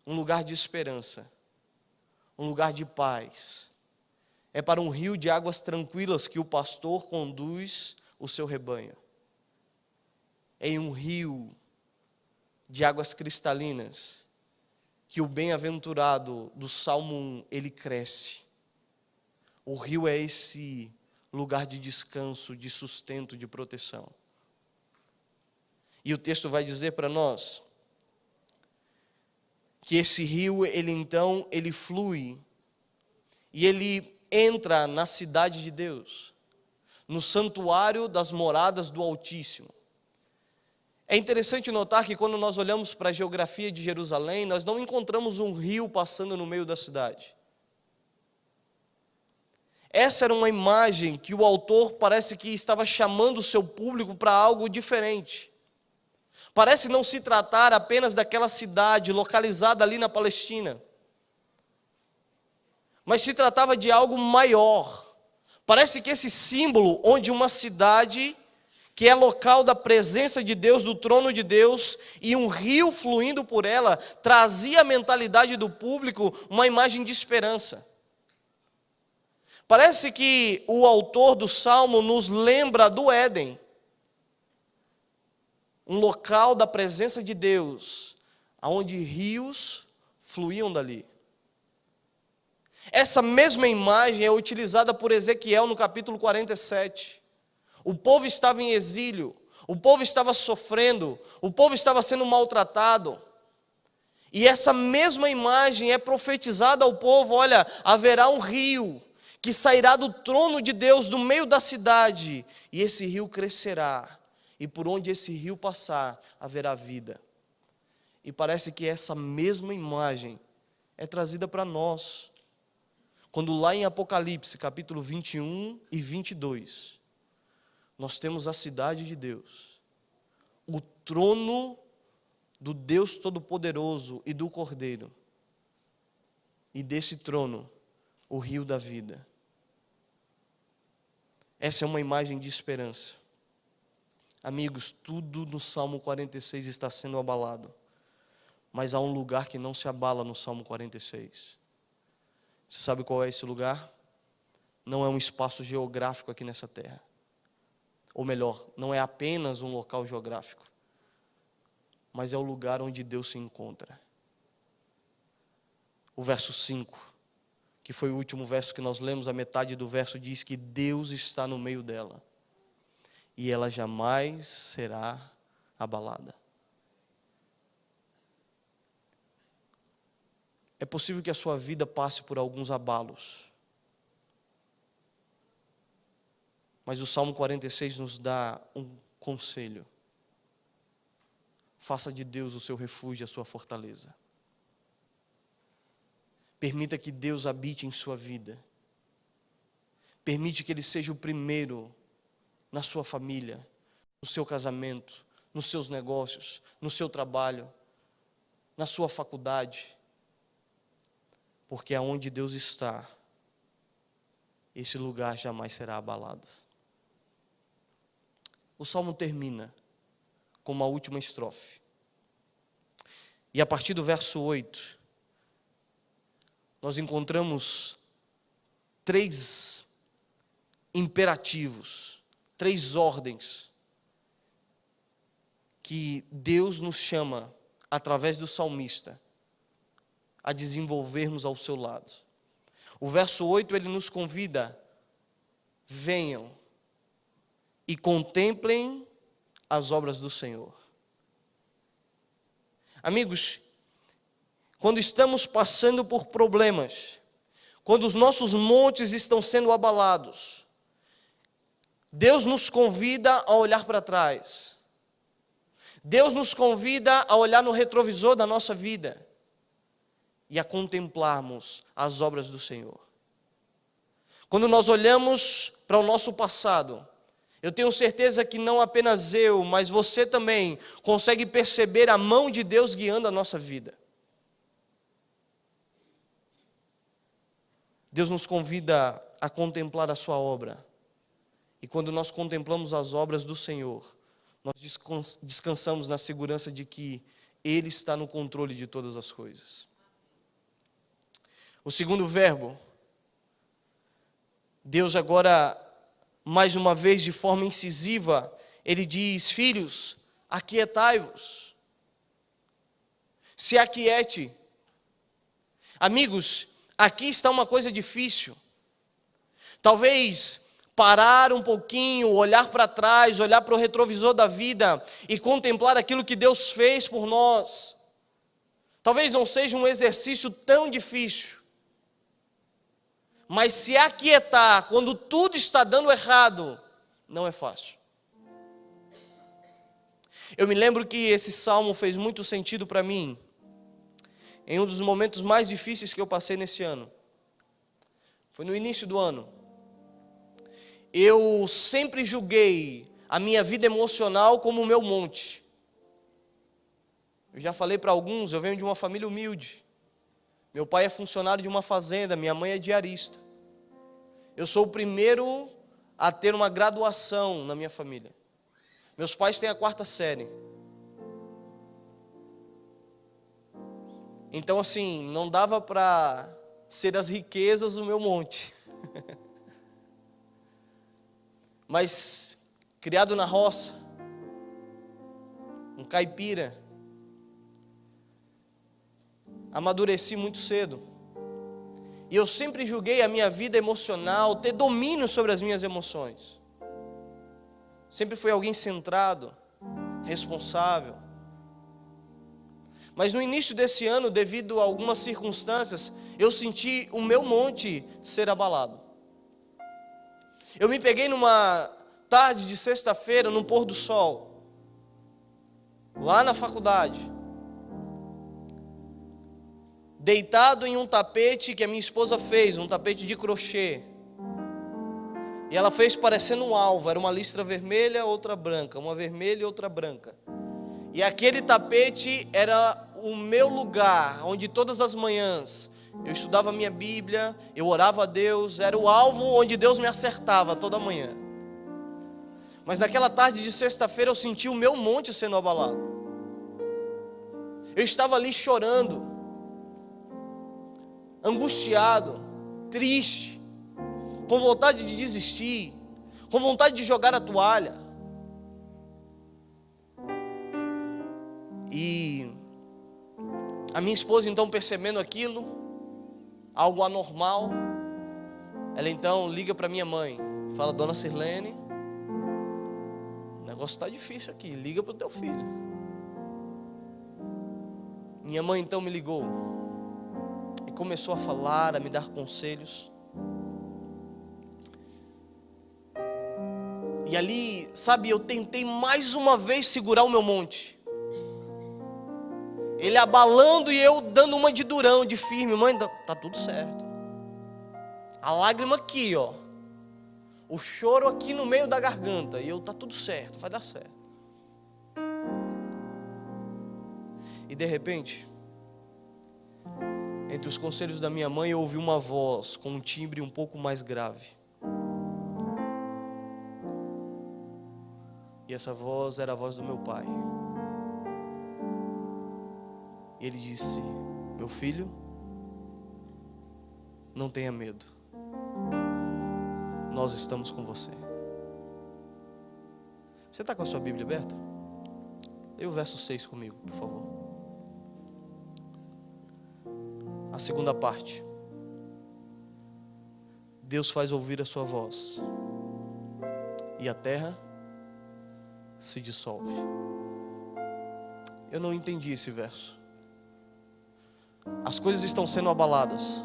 um lugar de esperança, um lugar de paz. É para um rio de águas tranquilas que o pastor conduz o seu rebanho. Em um rio de águas cristalinas, que o bem-aventurado do Salmo 1, ele cresce. O rio é esse lugar de descanso, de sustento, de proteção. E o texto vai dizer para nós que esse rio, ele flui e ele entra na cidade de Deus, no santuário das moradas do Altíssimo. É interessante notar que quando nós olhamos para a geografia de Jerusalém, nós não encontramos um rio passando no meio da cidade. Essa era uma imagem que o autor parece que estava chamando o seu público para algo diferente. Parece não se tratar apenas daquela cidade localizada ali na Palestina, mas se tratava de algo maior. Parece que esse símbolo onde uma cidade, que é local da presença de Deus, do trono de Deus, e um rio fluindo por ela, trazia à mentalidade do público uma imagem de esperança. Parece que o autor do Salmo nos lembra do Éden, um local da presença de Deus, onde rios fluíam dali. Essa mesma imagem é utilizada por Ezequiel no capítulo 47. O povo estava em exílio, o povo estava sofrendo, o povo estava sendo maltratado. E essa mesma imagem é profetizada ao povo: olha, haverá um rio que sairá do trono de Deus no meio da cidade, e esse rio crescerá, e por onde esse rio passar, haverá vida. E parece que essa mesma imagem é trazida para nós, quando lá em Apocalipse, capítulo 21 e 22, nós temos a cidade de Deus, o trono do Deus Todo-Poderoso e do Cordeiro, e desse trono, o rio da vida. Essa é uma imagem de esperança. Amigos, tudo no Salmo 46 está sendo abalado, mas há um lugar que não se abala no Salmo 46. Você sabe qual é esse lugar? Não é um espaço geográfico aqui nessa terra. Ou melhor, não é apenas um local geográfico, mas é o lugar onde Deus se encontra. O verso 5, que foi o último verso que nós lemos, a metade do verso diz que Deus está no meio dela, e ela jamais será abalada. É possível que a sua vida passe por alguns abalos, mas o Salmo 46 nos dá um conselho: faça de Deus o seu refúgio, a sua fortaleza. Permita que Deus habite em sua vida. Permite que Ele seja o primeiro na sua família, no seu casamento, nos seus negócios, no seu trabalho, na sua faculdade. Porque aonde Deus está, esse lugar jamais será abalado. O Salmo termina com uma última estrofe. E a partir do verso 8, nós encontramos 3 imperativos, 3 ordens que Deus nos chama, através do salmista, a desenvolvermos ao seu lado. O verso 8, ele nos convida: venham e contemplem as obras do Senhor. Amigos, quando estamos passando por problemas, quando os nossos montes estão sendo abalados, Deus nos convida a olhar para trás. Deus nos convida a olhar no retrovisor da nossa vida e a contemplarmos as obras do Senhor. Quando nós olhamos para o nosso passado, eu tenho certeza que não apenas eu, mas você também consegue perceber a mão de Deus guiando a nossa vida. Deus nos convida a contemplar a sua obra. E quando nós contemplamos as obras do Senhor, nós descansamos na segurança de que Ele está no controle de todas as coisas. O segundo verbo, Deus agora, mais uma vez, de forma incisiva, Ele diz: filhos, aquietai-vos. Se aquiete. Amigos, aqui está uma coisa difícil. Talvez parar um pouquinho, olhar para trás, olhar para o retrovisor da vida e contemplar aquilo que Deus fez por nós. Talvez não seja um exercício tão difícil. Mas se aquietar quando tudo está dando errado, não é fácil. Eu me lembro que esse salmo fez muito sentido para mim em um dos momentos mais difíceis que eu passei nesse ano. Foi no início do ano. Eu sempre julguei a minha vida emocional como o meu monte. Eu já falei para alguns, eu venho de uma família humilde. Meu pai é funcionário de uma fazenda, minha mãe é diarista. Eu sou o primeiro a ter uma graduação na minha família. Meus pais têm a 4ª série. Então, assim, não dava para ser as riquezas do meu monte. Mas, criado na roça, um caipira, amadureci muito cedo. E eu sempre julguei a minha vida emocional, ter domínio sobre as minhas emoções. Sempre fui alguém centrado, responsável. Mas no início desse ano, devido a algumas circunstâncias, eu senti o meu monte ser abalado. Eu me peguei numa tarde de sexta-feira, no pôr do sol, lá na faculdade, deitado em um tapete que a minha esposa fez, um tapete de crochê. E ela fez parecendo um alvo, era uma listra vermelha, outra branca, uma vermelha e outra branca. E aquele tapete era o meu lugar, onde todas as manhãs eu estudava a minha Bíblia, eu orava a Deus, era o alvo onde Deus me acertava toda manhã. Mas naquela tarde de sexta-feira eu senti o meu monte sendo abalado. Eu estava ali chorando, angustiado, triste, com vontade de desistir, com vontade de jogar a toalha. E a minha esposa, então, percebendo aquilo, algo anormal, ela então liga para minha mãe, fala: Dona Sirlene, o negócio está difícil aqui, liga para o teu filho. Minha mãe então me ligou e começou a falar, a me dar conselhos. E ali, sabe, eu tentei mais uma vez segurar o meu monte. Ele abalando e eu dando uma de durão, de firme. Mãe, tá tudo certo. A lágrima aqui, ó. O choro aqui no meio da garganta. E eu, tá tudo certo, vai dar certo. E de repente, entre os conselhos da minha mãe, eu ouvi uma voz com um timbre um pouco mais grave. E essa voz era a voz do meu pai. E ele disse: meu filho, não tenha medo. Nós estamos com você. Você está com a sua Bíblia aberta? Leia o verso 6 comigo, por favor. A segunda parte. Deus faz ouvir a sua voz, e a terra se dissolve. Eu não entendi esse verso. As coisas estão sendo abaladas.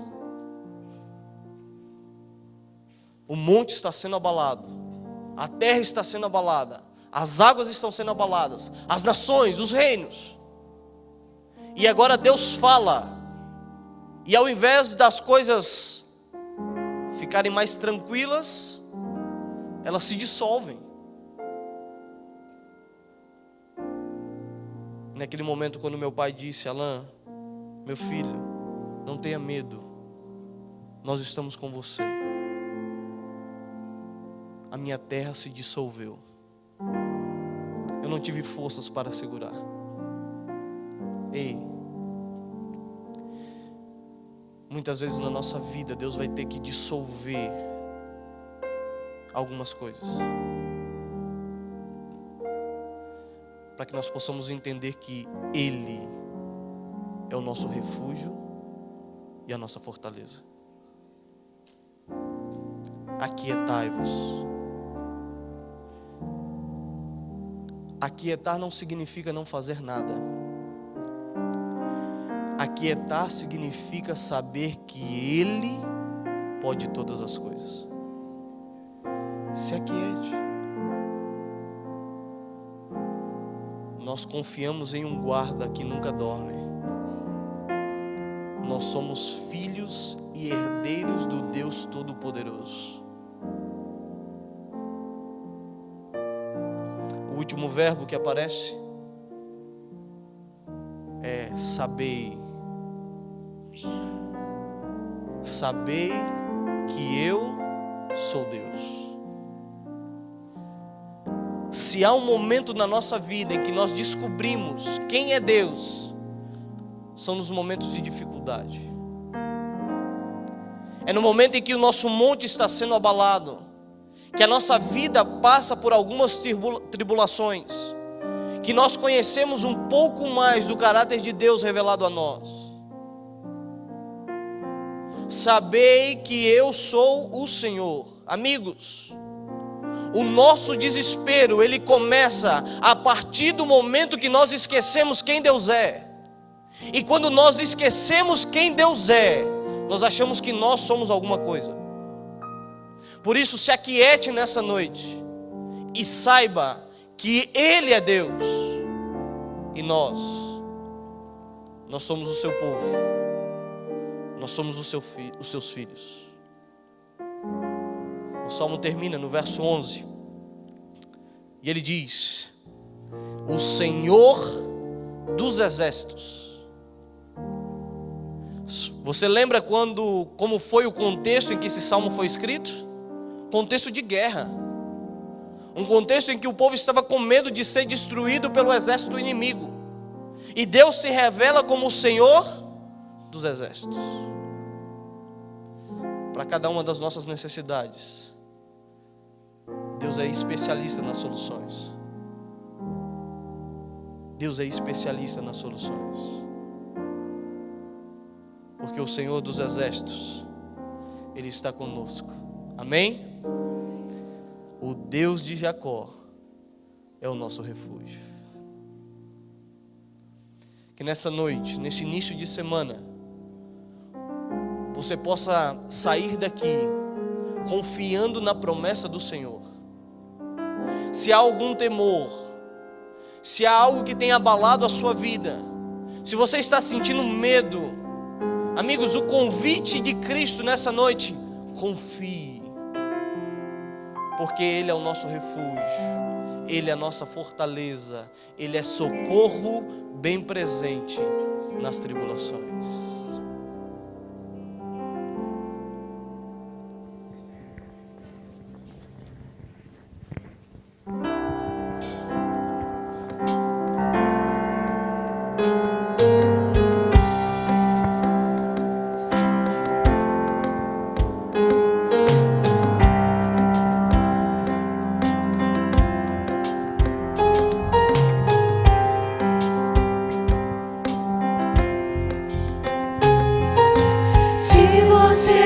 O monte está sendo abalado. A terra está sendo abalada. As águas estão sendo abaladas. As nações, os reinos. E agora Deus fala. E ao invés das coisas ficarem mais tranquilas, elas se dissolvem. Naquele momento, quando meu pai disse: Alain, meu filho, não tenha medo, nós estamos com você. A minha terra se dissolveu. Eu não tive forças para segurar. Ei, muitas vezes na nossa vida Deus vai ter que dissolver algumas coisas, para que nós possamos entender que Ele é o nosso refúgio e a nossa fortaleza. Aquietai-vos. Aquietar não significa não fazer nada. Aquietar significa saber que Ele pode todas as coisas. Se aquiete. nós confiamos em um guarda que nunca dorme. Nós somos filhos e herdeiros do Deus Todo-Poderoso. O último verbo que aparece é sabei. Sabei que eu sou Deus. Se há um momento na nossa vida em que nós descobrimos quem é Deus, são nos momentos de dificuldade. É no momento em que o nosso monte está sendo abalado, que a nossa vida passa por algumas tribulações, que nós conhecemos um pouco mais do caráter de Deus revelado a nós. Sabei que eu sou o Senhor. Amigos, o nosso desespero, ele começa a partir do momento que nós esquecemos quem Deus é. E quando nós esquecemos quem Deus é, nós achamos que nós somos alguma coisa. Por isso, se aquiete nessa noite e saiba que Ele é Deus e nós somos o seu povo, nós somos os seus filhos. O Salmo termina no verso 11 e ele diz: o Senhor dos exércitos. Você lembra como foi o contexto em que esse salmo foi escrito? Contexto de guerra. Um contexto em que o povo estava com medo de ser destruído pelo exército inimigo. E Deus se revela como o Senhor dos exércitos. Para cada uma das nossas necessidades, Deus é especialista nas soluções. Deus é especialista nas soluções. Porque o Senhor dos exércitos, Ele está conosco. Amém? O Deus de Jacó é o nosso refúgio. Que nessa noite, nesse início de semana, você possa sair daqui confiando na promessa do Senhor. Se há algum temor, se há algo que tem abalado a sua vida, se você está sentindo medo, amigos, o convite de Cristo nessa noite: confie, porque Ele é o nosso refúgio, Ele é a nossa fortaleza, Ele é socorro bem presente nas tribulações.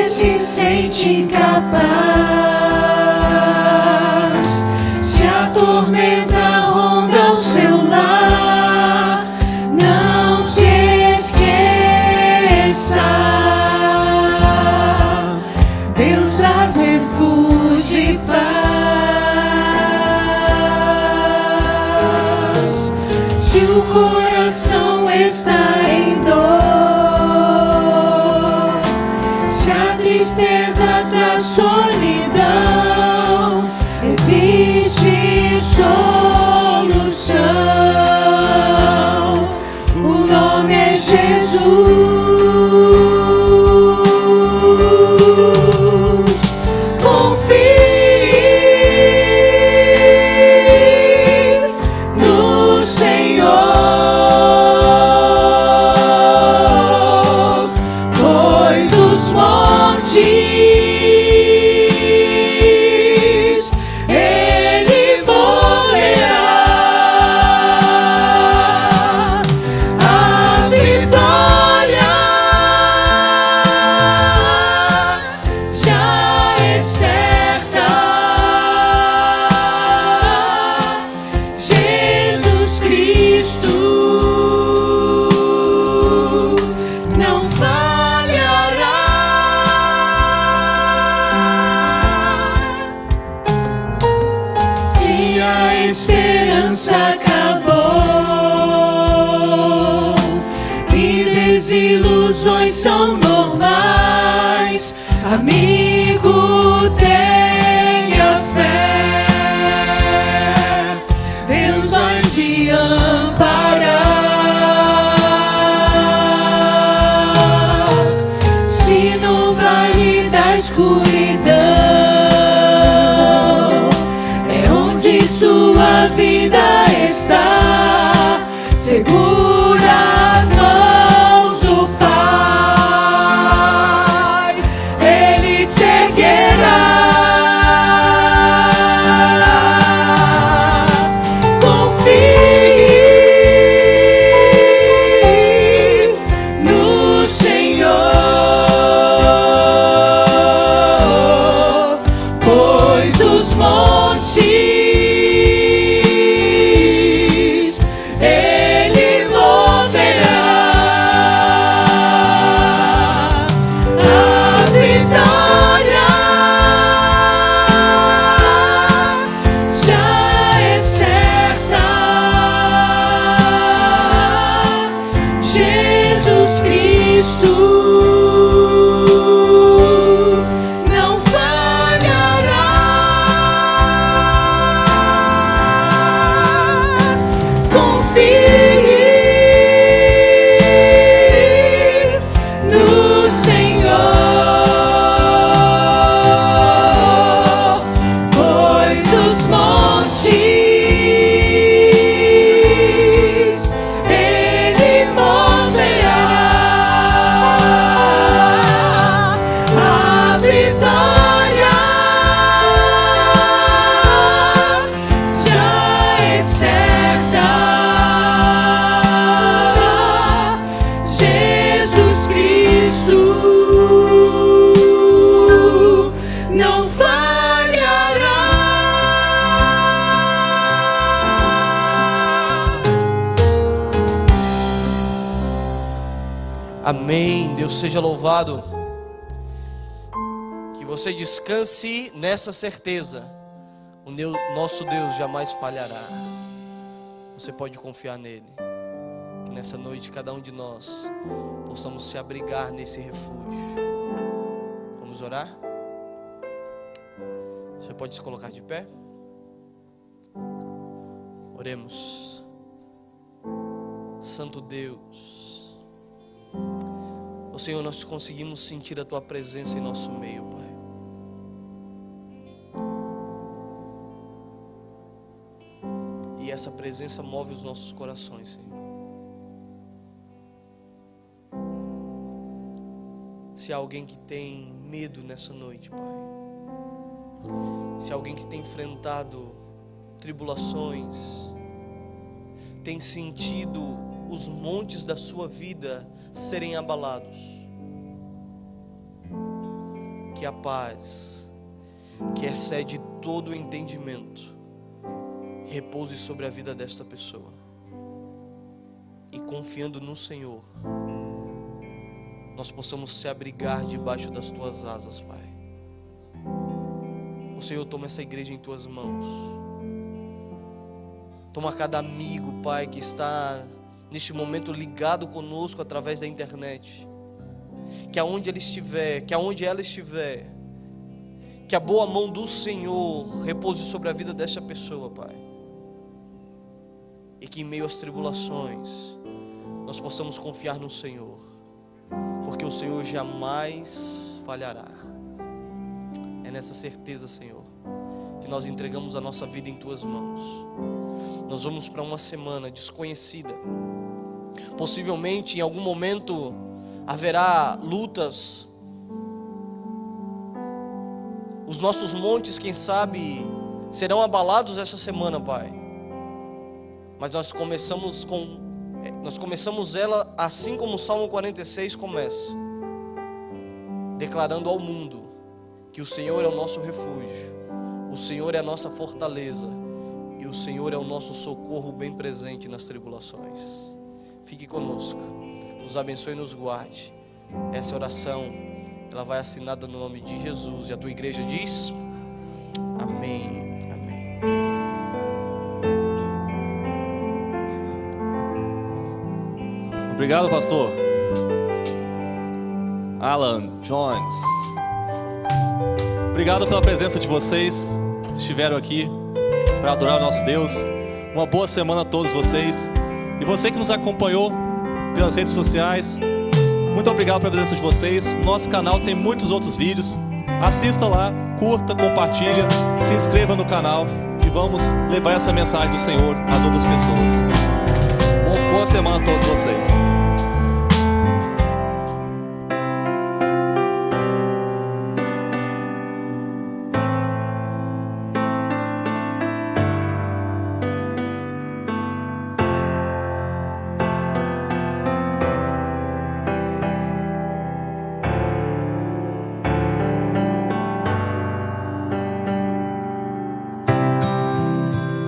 Se sente incapaz, se a tormenta ronda o seu lar, não se esqueça, Deus traz refúgio e paz. Se o coração está em dor, tristeza traz solidão, existe solução. O nome é Jesus. Confie no Senhor, pois os montes Ele volverá. A vitória já é certa. Jesus Cristo não falhará. são normais. Amigo, tenha fé, Deus vai te amparar. Se no vale da escuridão é onde sua vida está, segura as mãos do Pai, Ele te erguerá. Confie no Senhor, pois os montes Ele moverá. A vitória já é certa. Jesus Cristo não falhará. Confie no Senhor, pois os montes Ele moverá. A vitória já é certa. Jesus Cristo não falhará. Amém. Deus seja louvado. Que você descanse nessa certeza. Nosso Deus jamais falhará. Você pode confiar nele. Que nessa noite cada um de nós possamos se abrigar nesse refúgio. Vamos orar? Você pode se colocar de pé? Oremos. Santo Deus, ó Senhor, nós conseguimos sentir a Tua presença em nosso meio, Pai. E essa presença move os nossos corações, Senhor. Se há alguém que tem medo nessa noite, Pai, se há alguém que tem enfrentado tribulações, tem sentido os montes da sua vida serem abalados, que a paz, que excede todo o entendimento, repouse sobre a vida desta pessoa. E confiando no Senhor, nós possamos se abrigar debaixo das Tuas asas, Pai. O Senhor, toma essa igreja em Tuas mãos. Toma cada amigo, Pai, que está neste momento ligado conosco através da internet. Que aonde ele estiver, que aonde ela estiver, que a boa mão do Senhor repouse sobre a vida dessa pessoa, Pai. E que em meio às tribulações nós possamos confiar no Senhor, porque o Senhor jamais falhará. É nessa certeza, Senhor, que nós entregamos a nossa vida em Tuas mãos. Nós vamos para uma semana desconhecida. Possivelmente em algum momento haverá lutas. Os nossos montes, quem sabe, serão abalados essa semana, Pai. Mas nós começamos ela assim como o Salmo 46 começa, declarando ao mundo que o Senhor é o nosso refúgio, o Senhor é a nossa fortaleza e o Senhor é o nosso socorro bem presente nas tribulações. Fique conosco, nos abençoe e nos guarde. Essa oração, ela vai assinada no nome de Jesus, e a tua igreja diz: amém, amém. Obrigado, pastor. Alan Jones. Obrigado pela presença de vocês que estiveram aqui para adorar o nosso Deus. Uma boa semana a todos vocês. E você que nos acompanhou pelas redes sociais, muito obrigado pela presença de vocês. No nosso canal tem muitos outros vídeos. Assista lá, curta, compartilha, se inscreva no canal e vamos levar essa mensagem do Senhor às outras pessoas. Boa semana a todos vocês.